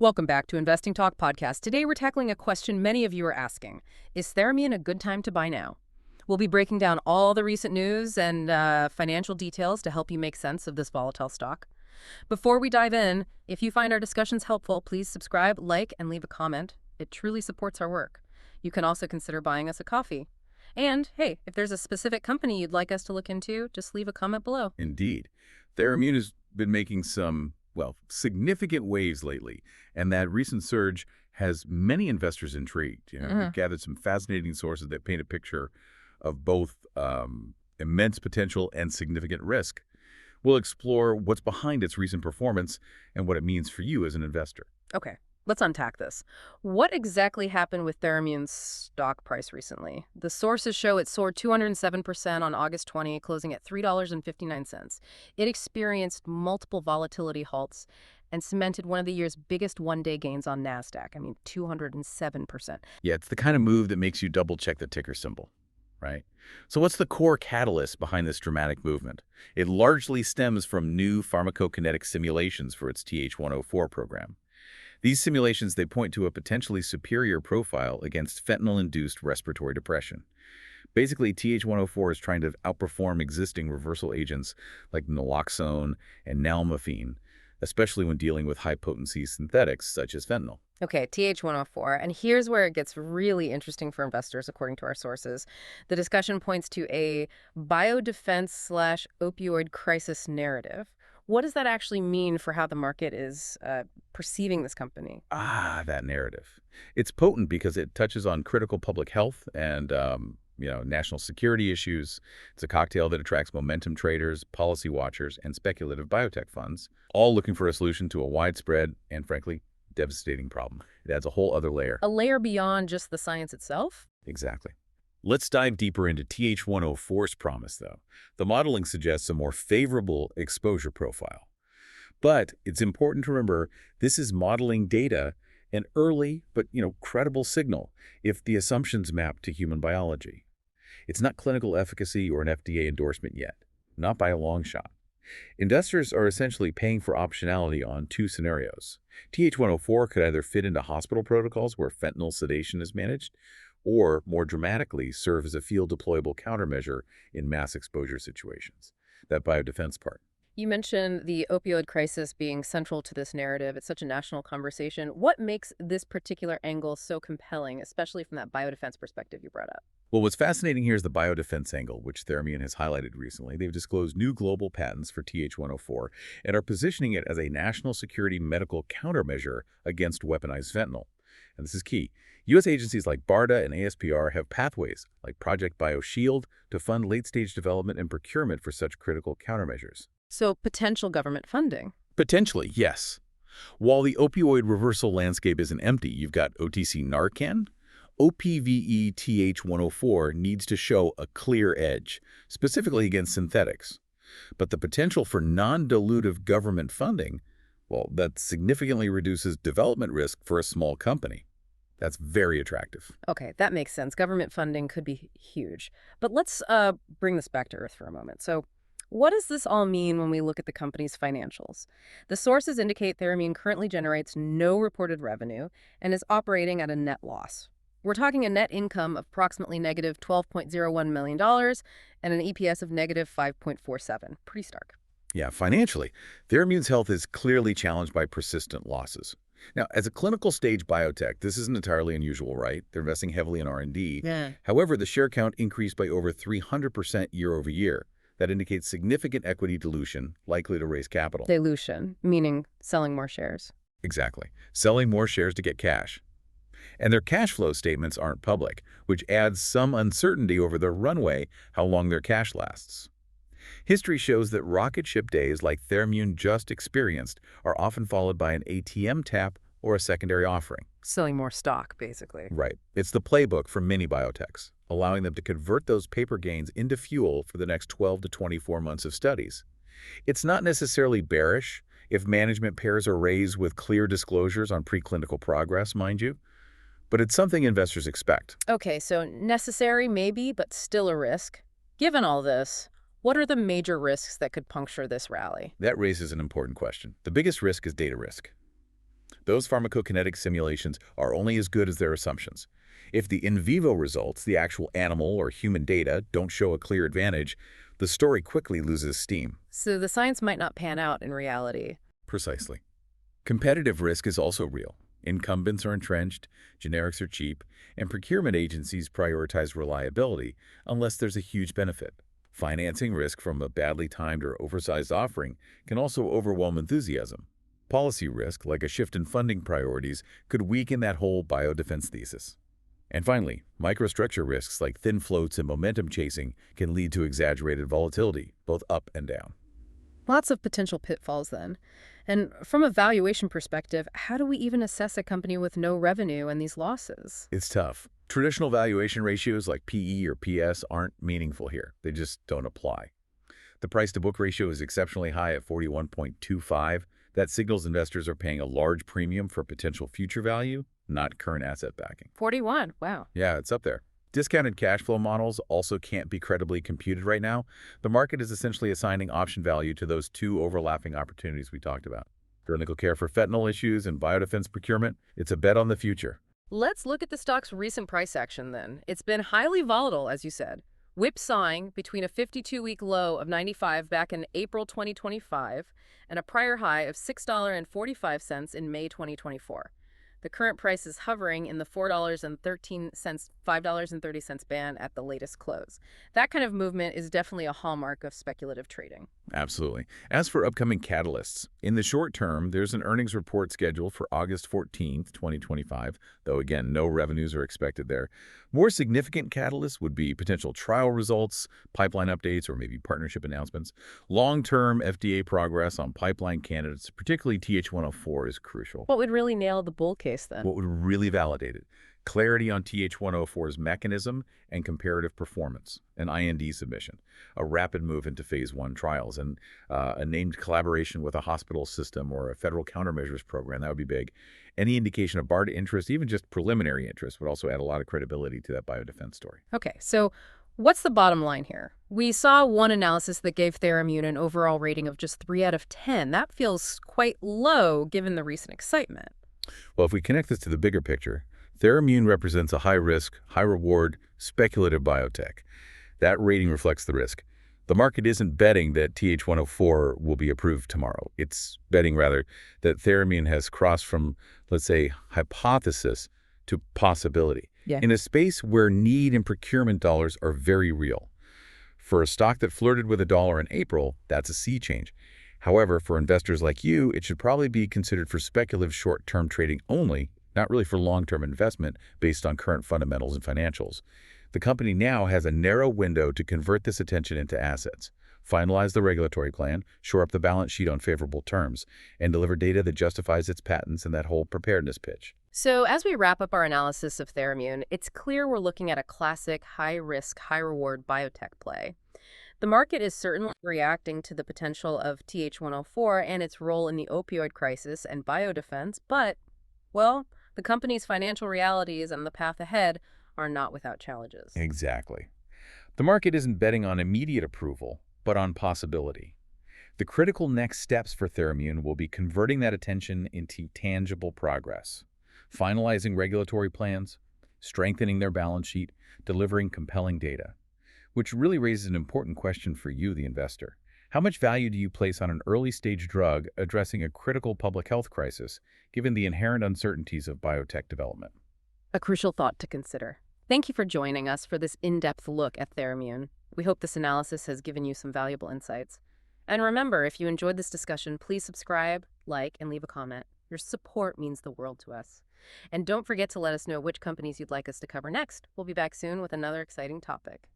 Welcome back to Investing Talk Podcast. Today we're tackling a question many of you are asking. Is Tharimmune a good time to buy now? We'll be breaking down all the recent news and financial details to help you make sense of this volatile stock. Before we dive in, if you find our discussions helpful, please subscribe, like, and leave a comment. It truly supports our work. You can also consider buying us a coffee. And, hey, if there's a specific company you'd like us to look into, just leave a comment below. Indeed. Tharimmune has been making some, significant waves lately, and that recent surge has many investors intrigued. We've gathered some fascinating sources that paint a picture of both immense potential and significant risk. We'll explore what's behind its recent performance and what it means for you as an investor. Okay, let's unpack this. What exactly happened with Tharimmune's stock price recently? The sources show it soared 207% on August 20, closing at $3.59. It experienced multiple volatility halts and cemented one of the year's biggest one-day gains on Nasdaq. 207%. Yeah, it's the kind of move that makes you double-check the ticker symbol, right? So what's the core catalyst behind this dramatic movement? It largely stems from new pharmacokinetic simulations for its TH104 program. These simulations, they point to a potentially superior profile against fentanyl-induced respiratory depression. Basically, TH104 is trying to outperform existing reversal agents like naloxone and nalmefene, especially when dealing with high-potency synthetics such as fentanyl. Okay, TH104, and here's where it gets really interesting for investors, according to our sources. The discussion points to a biodefense/opioid crisis narrative. What does that actually mean for how the market is perceiving this company? That narrative. It's potent because it touches on critical public health and national security issues. It's a cocktail that attracts momentum traders, policy watchers, and speculative biotech funds, all looking for a solution to a widespread and, frankly, devastating problem. It adds a whole other layer. A layer beyond just the science itself? Exactly. Let's dive deeper into TH104's promise, though. The modeling suggests a more favorable exposure profile. But it's important to remember this is modeling data, an early but credible signal if the assumptions map to human biology. It's not clinical efficacy or an FDA endorsement yet, not by a long shot. Investors are essentially paying for optionality on two scenarios. TH104 could either fit into hospital protocols where fentanyl sedation is managed, or, more dramatically, serve as a field-deployable countermeasure in mass exposure situations. That biodefense part. You mentioned the opioid crisis being central to this narrative. It's such a national conversation. What makes this particular angle so compelling, especially from that biodefense perspective you brought up? Well, what's fascinating here is the biodefense angle, which Tharimmune has highlighted recently. They've disclosed new global patents for TH104 and are positioning it as a national security medical countermeasure against weaponized fentanyl. And this is key. U.S. agencies like BARDA and ASPR have pathways, like Project BioShield, to fund late-stage development and procurement for such critical countermeasures. So potential government funding? Potentially, yes. While the opioid reversal landscape isn't empty, you've got OTC Narcan. OPVE TH104 needs to show a clear edge, specifically against synthetics. But the potential for non-dilutive government funding, that significantly reduces development risk for a small company. That's very attractive. Okay, that makes sense. Government funding could be huge. But let's bring this back to earth for a moment. So what does this all mean when we look at the company's financials? The sources indicate Tharimmune currently generates no reported revenue and is operating at a net loss. We're talking a net income of approximately negative $12.01 million and an EPS of negative 5.47. Pretty stark. Yeah, financially, Tharimmune's health is clearly challenged by persistent losses. Now, as a clinical stage biotech, this isn't entirely unusual, right? They're investing heavily in R&D. Yeah. However, the share count increased by over 300% year over year. That indicates significant equity dilution, likely to raise capital. Dilution, meaning selling more shares. Exactly. Selling more shares to get cash. And their cash flow statements aren't public, which adds some uncertainty over their runway, how long their cash lasts. History shows that rocket ship days like Tharimmune just experienced are often followed by an ATM tap or a secondary offering. Selling more stock, basically. Right. It's the playbook for many biotechs, allowing them to convert those paper gains into fuel for the next 12 to 24 months of studies. It's not necessarily bearish if management pairs are raised with clear disclosures on preclinical progress, mind you, but it's something investors expect. Okay, so necessary maybe, but still a risk. Given all this, what are the major risks that could puncture this rally? That raises an important question. The biggest risk is data risk. Those pharmacokinetic simulations are only as good as their assumptions. If the in vivo results, the actual animal or human data, don't show a clear advantage, the story quickly loses steam. So the science might not pan out in reality. Precisely. Competitive risk is also real. Incumbents are entrenched, generics are cheap, and procurement agencies prioritize reliability unless there's a huge benefit. Financing risk from a badly timed or oversized offering can also overwhelm enthusiasm. Policy risk, like a shift in funding priorities, could weaken that whole biodefense thesis. And finally, microstructure risks like thin floats and momentum chasing can lead to exaggerated volatility, both up and down. Lots of potential pitfalls then. And from a valuation perspective, how do we even assess a company with no revenue and these losses? It's tough. Traditional valuation ratios like PE or PS aren't meaningful here. They just don't apply. The price-to-book ratio is exceptionally high at 41.25. That signals investors are paying a large premium for potential future value, not current asset backing. 41, wow. Yeah, it's up there. Discounted cash flow models also can't be credibly computed right now. The market is essentially assigning option value to those two overlapping opportunities we talked about. Clinical care for fentanyl issues and biodefense procurement, it's a bet on the future. Let's look at the stock's recent price action then. It's been highly volatile, as you said, whipsawing between a 52-week low of 95 back in April 2025 and a prior high of $6.45 in May 2024. The current price is hovering in the $4.13, $5.30 band at the latest close. That kind of movement is definitely a hallmark of speculative trading. Absolutely. As for upcoming catalysts, in the short term, there's an earnings report scheduled for August 14th, 2025, though again, no revenues are expected there. More significant catalysts would be potential trial results, pipeline updates, or maybe partnership announcements. Long-term FDA progress on pipeline candidates, particularly TH104, is crucial. What would really nail the bull case then? What would really validate it? Clarity on TH104's mechanism and comparative performance, an IND submission, a rapid move into phase 1 trials, and a named collaboration with a hospital system or a federal countermeasures program. That would be big. Any indication of BARDA interest, even just preliminary interest, would also add a lot of credibility to that biodefense story. Okay, so what's the bottom line here? We saw one analysis that gave Tharimmune an overall rating of just 3 out of 10. That feels quite low given the recent excitement. Well, if we connect this to the bigger picture, Tharimmune represents a high-risk, high-reward, speculative biotech. That rating reflects the risk. The market isn't betting that TH104 will be approved tomorrow. It's betting, rather, that Tharimmune has crossed from, let's say, hypothesis to possibility. Yeah. In a space where need and procurement dollars are very real. For a stock that flirted with $1 in April, that's a sea change. However, for investors like you, it should probably be considered for speculative short-term trading only, not really for long-term investment based on current fundamentals and financials. The company now has a narrow window to convert this attention into assets, finalize the regulatory plan, shore up the balance sheet on favorable terms, and deliver data that justifies its patents and that whole preparedness pitch. So as we wrap up our analysis of Tharimmune, it's clear we're looking at a classic high-risk, high-reward biotech play. The market is certainly reacting to the potential of TH104 and its role in the opioid crisis and biodefense, but, well, the company's financial realities and the path ahead are not without challenges. Exactly. The market isn't betting on immediate approval, but on possibility. The critical next steps for Tharimmune will be converting that attention into tangible progress, finalizing regulatory plans, strengthening their balance sheet, delivering compelling data, which really raises an important question for you, the investor. How much value do you place on an early-stage drug addressing a critical public health crisis, given the inherent uncertainties of biotech development? A crucial thought to consider. Thank you for joining us for this in-depth look at Tharimmune. We hope this analysis has given you some valuable insights. And remember, if you enjoyed this discussion, please subscribe, like, and leave a comment. Your support means the world to us. And don't forget to let us know which companies you'd like us to cover next. We'll be back soon with another exciting topic.